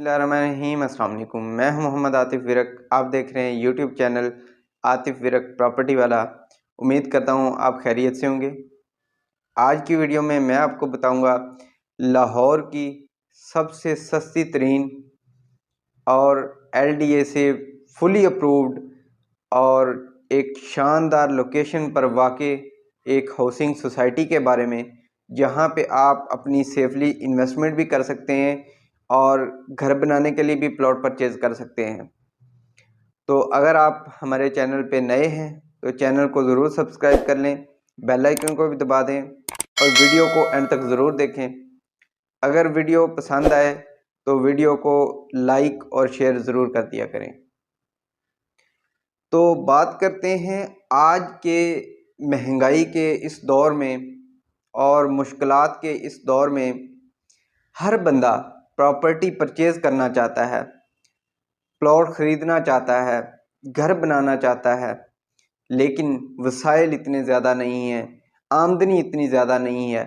बिस्मिल्लाहिर्रहमानिर्रहीम। अस्सलाम वालेकुम। मैं हूं मोहम्मद आतिफ़ विरक। आप देख रहे हैं YouTube channel Atif Virk property वाला। उम्मीद करता हूं आप खैरियत से होंगे। आज की वीडियो में मैं आपको बताऊंगा लाहौर की सबसे सस्ती तरीन और LDA से फुली अप्रूव्ड और एक शानदार लोकेशन पर वाक़े एक हाउसिंग सोसाइटी के बारे में, जहां पे आप अपनी सेफली इन्वेस्टमेंट भी कर सकते हैं और घर बनाने के लिए भी प्लॉट परचेज कर सकते हैं। तो अगर आप हमारे चैनल पे नए हैं तो चैनल को ज़रूर सब्सक्राइब कर लें, बेल आइकन को भी दबा दें और वीडियो को एंड तक ज़रूर देखें। अगर वीडियो पसंद आए तो वीडियो को लाइक और शेयर ज़रूर कर दिया करें। तो बात करते हैं आज के महंगाई के इस दौर में और मुश्किलात के इस दौर में हर बंदा प्रॉपर्टी परचेज़ करना चाहता है, प्लॉट ख़रीदना चाहता है, घर बनाना चाहता है, लेकिन वसाइल इतने ज़्यादा नहीं हैं, आमदनी इतनी ज़्यादा नहीं है।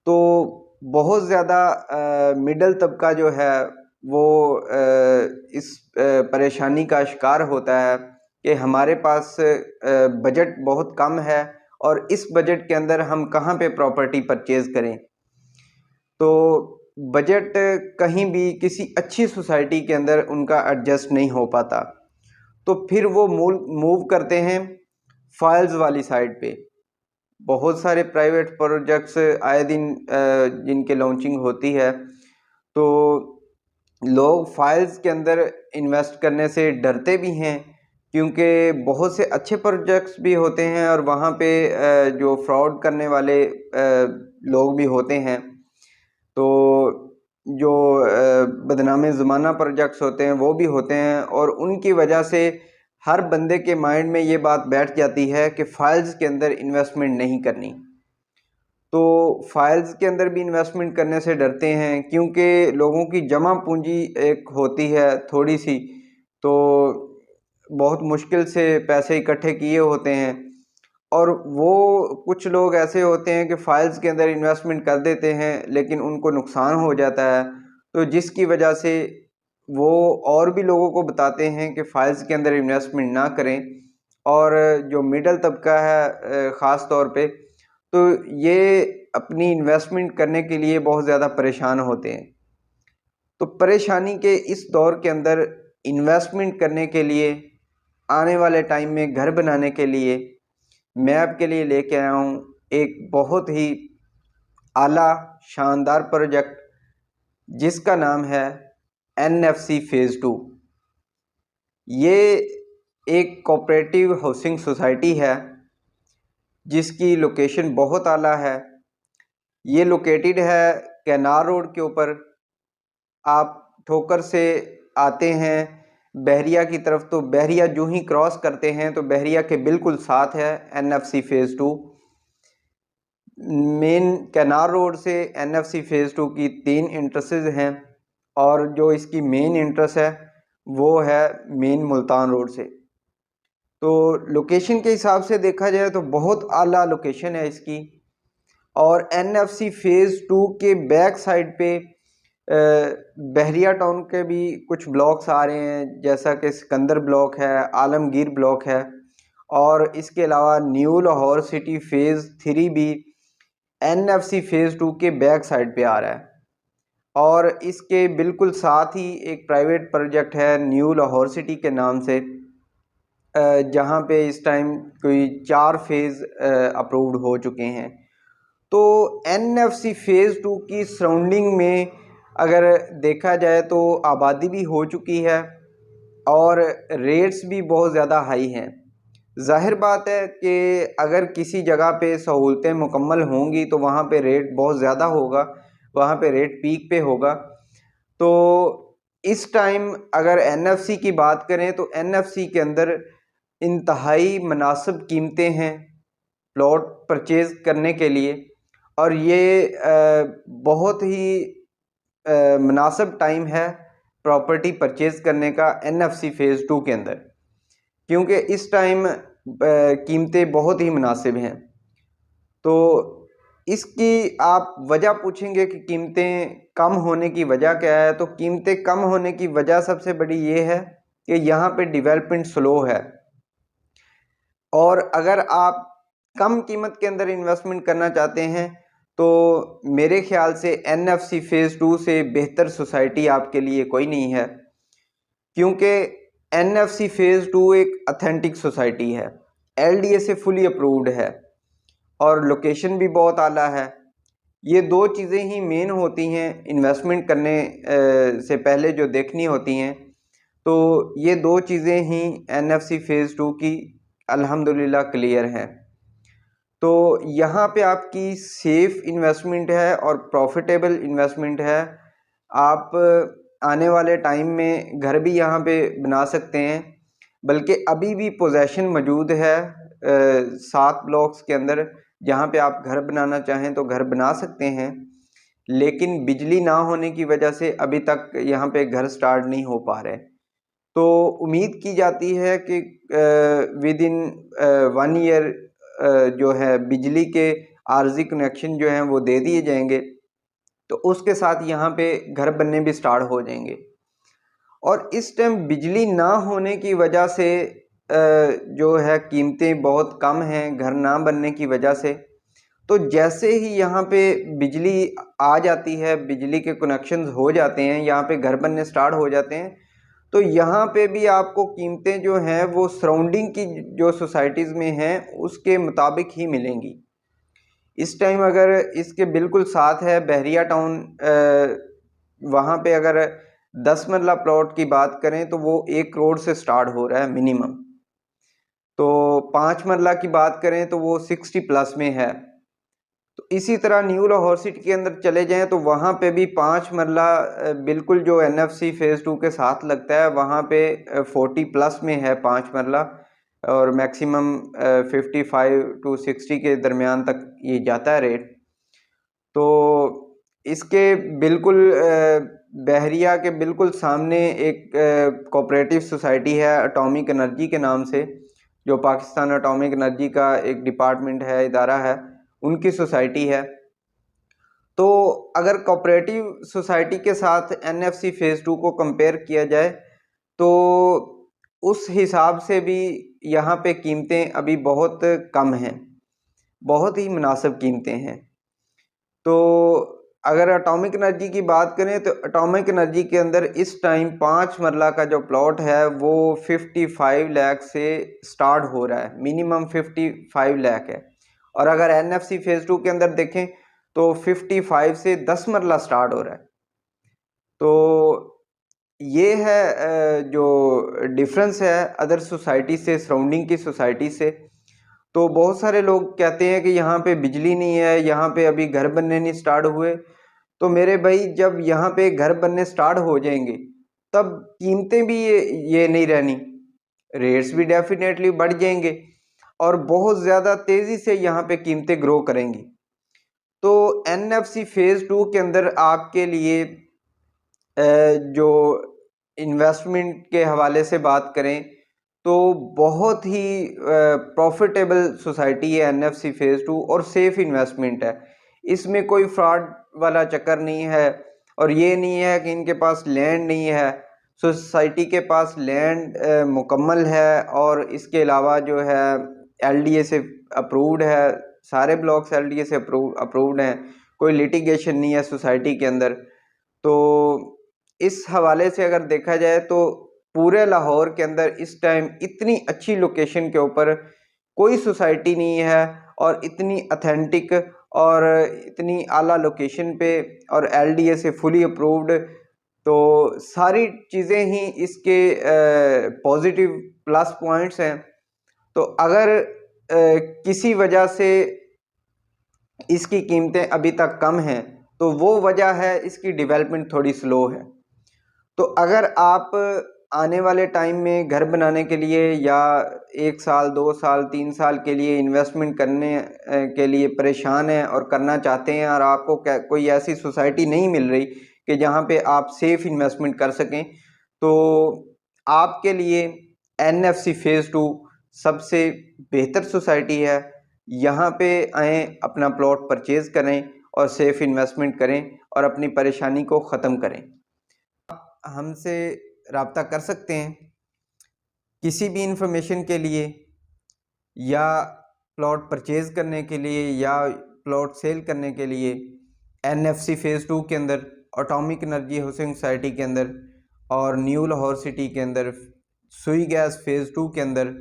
तो बहुत ज़्यादा मिडल तबका जो है वो इस परेशानी का शिकार होता है कि हमारे पास बजट बहुत कम है और इस बजट के अंदर हम कहाँ पे प्रॉपर्टी परचेज़ करें। तो बजट कहीं भी किसी अच्छी सोसाइटी के अंदर उनका एडजस्ट नहीं हो पाता, तो फिर वो मूव करते हैं फाइल्स वाली साइड पे। बहुत सारे प्राइवेट प्रोजेक्ट्स आए दिन जिनके लॉन्चिंग होती है, तो लोग फाइल्स के अंदर इन्वेस्ट करने से डरते भी हैं, क्योंकि बहुत से अच्छे प्रोजेक्ट्स भी होते हैं और वहाँ पे जो फ्रॉड करने वाले लोग भी होते हैं। तो जो बदनाम ज़माना प्रोजेक्ट्स होते हैं वो भी होते हैं और उनकी वजह से हर बंदे के माइंड में ये बात बैठ जाती है कि फ़ाइल्स के अंदर इन्वेस्टमेंट नहीं करनी। तो फाइल्स के अंदर भी इन्वेस्टमेंट करने से डरते हैं, क्योंकि लोगों की जमा पूंजी एक होती है थोड़ी सी, तो बहुत मुश्किल से पैसे इकट्ठे किए होते हैं और वो कुछ लोग ऐसे होते हैं कि फाइल्स के अंदर इन्वेस्टमेंट कर देते हैं लेकिन उनको नुकसान हो जाता है, तो जिसकी वजह से वो और भी लोगों को बताते हैं कि फाइल्स के अंदर इन्वेस्टमेंट ना करें। और जो मिडल तबका है ख़ास तौर पे, तो ये अपनी इन्वेस्टमेंट करने के लिए बहुत ज़्यादा परेशान होते हैं। तो परेशानी के इस दौर के अंदर इन्वेस्टमेंट करने के लिए, आने वाले टाइम में घर बनाने के लिए, मैं आपके लिए लेके आया हूँ एक बहुत ही आला शानदार प्रोजेक्ट, जिसका नाम है NFC फ़ेज़ 2। ये एक कोऑपरेटिव हाउसिंग सोसाइटी है जिसकी लोकेशन बहुत आला है। ये लोकेटेड है कैनार रोड के ऊपर। आप ठोकर से आते हैं बहरिया की तरफ, तो बहरिया जो ही क्रॉस करते हैं तो बहरिया के बिल्कुल साथ है NFC phase 2। Main canard road से NFC फ़ेज़ 2 की 3 एंट्रेंसेस हैं और जो इसकी मेन एंट्रेंस है वो है मेन मुल्तान रोड से। तो लोकेशन के हिसाब से देखा जाए तो बहुत आला लोकेशन है इसकी। और NFC फ़ेज़ 2 के बैक साइड पे बहरिया टाउन के भी कुछ ब्लॉक्स आ रहे हैं, जैसा कि सिकंदर ब्लॉक है, आलमगीर ब्लॉक है, और इसके अलावा न्यू लाहौर सिटी फ़ेज़ 3 भी NFC फ़ेज़ 2 के बैक साइड पे आ रहा है। और इसके बिल्कुल साथ ही एक प्राइवेट प्रोजेक्ट है न्यू लाहौर सिटी के नाम से, जहाँ पे इस टाइम कोई 4 फ़ेज़ अप्रूव्ड हो चुके हैं। तो NFC फ़ेज़ 2 की सराउंडिंग में अगर देखा जाए तो आबादी भी हो चुकी है और रेट्स भी बहुत ज़्यादा हाई हैं। ज़ाहिर बात है कि अगर किसी जगह पे सहूलतें मुकम्मल होंगी तो वहाँ पे रेट बहुत ज़्यादा होगा, वहाँ पे रेट पीक पे होगा। तो इस टाइम अगर NFC की बात करें तो NFC के अंदर इंतहाई मुनासिब कीमतें हैं प्लॉट परचेज़ करने के लिए, और ये बहुत ही मुनासिब टाइम है प्रॉपर्टी परचेज़ करने का NFC फ़ेज़ 2 के अंदर, क्योंकि इस टाइम कीमतें बहुत ही मुनासिब हैं। तो इसकी आप वजह पूछेंगे कि कीमतें कम होने की वजह क्या है, तो कीमतें कम होने की वजह सबसे बड़ी ये है कि यहाँ पे डेवलपमेंट स्लो है। और अगर आप कम कीमत के अंदर इन्वेस्टमेंट करना चाहते हैं तो मेरे ख्याल से एनएफसी फेज़ 2 से बेहतर सोसाइटी आपके लिए कोई नहीं है, क्योंकि एनएफसी फेज़ 2 एक अथेंटिक सोसाइटी है, एलडीए से फुली अप्रूव्ड है और लोकेशन भी बहुत आला है। ये दो चीज़ें ही मेन होती हैं इन्वेस्टमेंट करने से पहले जो देखनी होती हैं, तो ये दो चीज़ें ही एनएफसी फेज़ 2 की अल्हम्दुलिल्लाह क्लियर हैं। तो यहाँ पे आपकी सेफ़ इन्वेस्टमेंट है और प्रॉफिटेबल इन्वेस्टमेंट है। आप आने वाले टाइम में घर भी यहाँ पे बना सकते हैं, बल्कि अभी भी पोजेसन मौजूद है 7 ब्लॉक्स के अंदर, जहाँ पे आप घर बनाना चाहें तो घर बना सकते हैं, लेकिन बिजली ना होने की वजह से अभी तक यहाँ पे घर स्टार्ट नहीं हो पा रहे। तो उम्मीद की जाती है कि विद इन 1 ईयर जो है बिजली के आर्जी कनेक्शन जो हैं वो दे दिए जाएंगे, तो उसके साथ यहाँ पे घर बनने भी स्टार्ट हो जाएंगे। और इस टाइम बिजली ना होने की वजह से जो है कीमतें बहुत कम हैं घर ना बनने की वजह से। तो जैसे ही यहाँ पे बिजली आ जाती है, बिजली के कनेक्शंस हो जाते हैं, यहाँ पे घर बनने स्टार्ट हो जाते हैं, तो यहाँ पे भी आपको कीमतें जो हैं वो सराउंडिंग की जो सोसाइटीज़ में हैं उसके मुताबिक ही मिलेंगी। इस टाइम अगर इसके बिल्कुल साथ है बहरिया टाउन, वहाँ पे अगर 10 मरला प्लॉट की बात करें तो वो 1 करोड़ से स्टार्ट हो रहा है मिनिमम। तो 5 मरला की बात करें तो वो 60 प्लस में है। तो इसी तरह न्यू लाहौर सिटी के अंदर चले जाएं तो वहाँ पे भी 5 मरला बिल्कुल जो एनएफसी फेज़ 2 के साथ लगता है, वहाँ पे 40 प्लस में है 5 मरला, और मैक्सिमम 55 टू 60 के दरमियान तक ये जाता है रेट। तो इसके बिल्कुल बहरिया के बिल्कुल सामने एक कोऑपरेटिव सोसाइटी है एटॉमिक एनर्जी के नाम से, जो पाकिस्तान एटॉमिक एनर्जी का एक डिपार्टमेंट है, इदारा है, उनकी सोसाइटी है। तो अगर कोऑपरेटिव सोसाइटी के साथ एनएफसी फेज़ 2 को कंपेयर किया जाए तो उस हिसाब से भी यहाँ पे कीमतें अभी बहुत कम हैं, बहुत ही मुनासिब कीमतें हैं। तो अगर एटॉमिक एनर्जी की बात करें तो एटॉमिक एनर्जी के अंदर इस टाइम 5 मरला का जो प्लॉट है वो 55 लाख से स्टार्ट हो रहा है, मिनिमम 55 लाख है। और अगर एनएफसी फेज़ 2 के अंदर देखें तो 55 से 10 मरला स्टार्ट हो रहा है। तो ये है जो डिफरेंस है अदर सोसाइटी से, सराउंडिंग की सोसाइटी से। तो बहुत सारे लोग कहते हैं कि यहाँ पे बिजली नहीं है, यहाँ पे अभी घर बनने नहीं स्टार्ट हुए। तो मेरे भाई जब यहाँ पे घर बनने स्टार्ट हो जाएंगे तब कीमतें भी ये नहीं रहनी, रेट्स भी डेफिनेटली बढ़ जाएंगे और बहुत ज़्यादा तेज़ी से यहाँ पे कीमतें ग्रो करेंगी। तो एनएफसी फेज़ 2 के अंदर आपके लिए जो इन्वेस्टमेंट के हवाले से बात करें तो बहुत ही प्रॉफिटेबल सोसाइटी है एनएफसी फेज़ 2 और सेफ़ इन्वेस्टमेंट है। इसमें कोई फ्रॉड वाला चक्कर नहीं है और ये नहीं है कि इनके पास लैंड नहीं है। सोसाइटी के पास लैंड मुकम्मल है और इसके अलावा जो है एलडीए से अप्रूव्ड है, सारे ब्लॉक्स एलडीए से अप्रूव्ड हैं, कोई लिटिगेशन नहीं है सोसाइटी के अंदर। तो इस हवाले से अगर देखा जाए तो पूरे लाहौर के अंदर इस टाइम इतनी अच्छी लोकेशन के ऊपर कोई सोसाइटी नहीं है और इतनी अथेंटिक और इतनी आला लोकेशन पे और एलडीए से फुली अप्रूव्ड। तो सारी चीज़ें ही इसके पॉजिटिव प्लस पॉइंट्स हैं। तो अगर किसी वजह से इसकी कीमतें अभी तक कम हैं तो वो वजह है इसकी डेवलपमेंट थोड़ी स्लो है। तो अगर आप आने वाले टाइम में घर बनाने के लिए या 1 साल 2 साल 3 साल के लिए इन्वेस्टमेंट करने के लिए परेशान हैं और करना चाहते हैं और आपको कोई ऐसी सोसाइटी नहीं मिल रही कि जहां पे आप सेफ़ इन्वेस्टमेंट कर सकें, तो आपके लिए एनएफसी फेज़ 2 सबसे बेहतर सोसाइटी है। यहाँ पे आएँ, अपना प्लॉट परचेज़ करें और सेफ़ इन्वेस्टमेंट करें और अपनी परेशानी को ख़त्म करें। हमसे रब्ता कर सकते हैं किसी भी इंफॉर्मेशन के लिए, या प्लॉट परचेज़ करने के लिए, या प्लॉट सेल करने के लिए। NFC फ़ेज़ 2 के अंदर, एटॉमिक एनर्जी हाउसिंग सोसाइटी के अंदर और न्यू लाहौर सिटी के अंदर, सुई गैस फ़ेज़ 2 के अंदर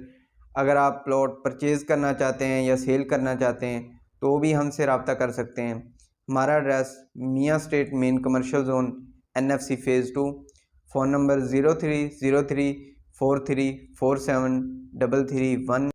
अगर आप प्लॉट परचेज़ करना चाहते हैं या सेल करना चाहते हैं तो भी हमसे रब्ता कर सकते हैं। हमारा एड्रेस मियाँ street main commercial zone NFC phase 2। Phone number 030343473331।